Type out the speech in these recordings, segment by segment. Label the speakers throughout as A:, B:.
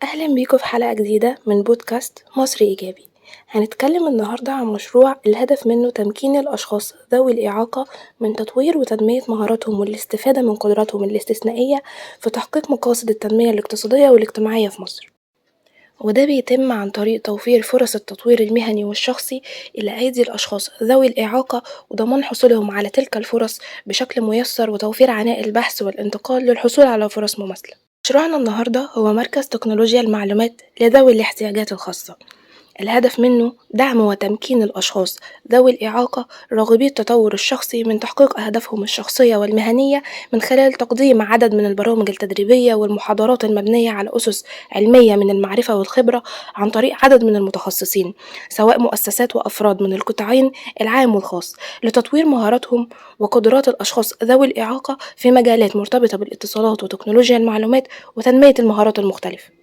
A: أهلا بيكم في حلقة جديدة من بودكاست مصري إيجابي. هنتكلم النهاردة عن مشروع الهدف منه تمكين الأشخاص ذوي الإعاقة من تطوير وتنمية مهاراتهم والاستفادة من قدراتهم الاستثنائية في تحقيق مقاصد التنمية الاقتصادية والاجتماعية في مصر، وده بيتم عن طريق توفير فرص التطوير المهني والشخصي إلى أيدي الأشخاص ذوي الإعاقة وضمان حصولهم على تلك الفرص بشكل ميسر وتوفير عناء البحث والانتقال للحصول على فرص مماثلة. مشروعنا النهاردة هو مركز تكنولوجيا المعلومات لذوي الاحتياجات الخاصة، الهدف منه دعم وتمكين الأشخاص ذوي الإعاقة راغبي التطور الشخصي من تحقيق أهدافهم الشخصية والمهنية من خلال تقديم عدد من البرامج التدريبية والمحاضرات المبنية على أسس علمية من المعرفة والخبرة عن طريق عدد من المتخصصين سواء مؤسسات وأفراد من القطاعين العام والخاص لتطوير مهاراتهم وقدرات الأشخاص ذوي الإعاقة في مجالات مرتبطة بالاتصالات وتكنولوجيا المعلومات وتنمية المهارات المختلفة.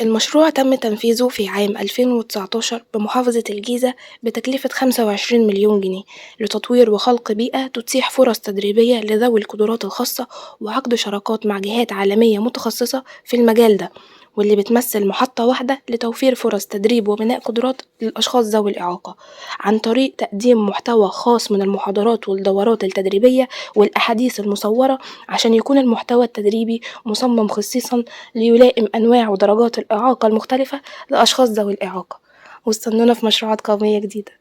A: المشروع تم تنفيذه في عام 2019 بمحافظة الجيزة بتكلفة 25 مليون جنيه لتطوير وخلق بيئة تتيح فرص تدريبية لذوي القدرات الخاصة وعقد شراكات مع جهات عالمية متخصصة في المجال ده، واللي بتمثل محطة واحدة لتوفير فرص تدريب وبناء قدرات للأشخاص ذوي الإعاقة عن طريق تقديم محتوى خاص من المحاضرات والدورات التدريبية والأحاديث المصورة عشان يكون المحتوى التدريبي مصمم خصيصا ليلائم أنواع ودرجات الإعاقة المختلفة لأشخاص ذوي الإعاقة. واستنونا في مشروعات قومية جديدة.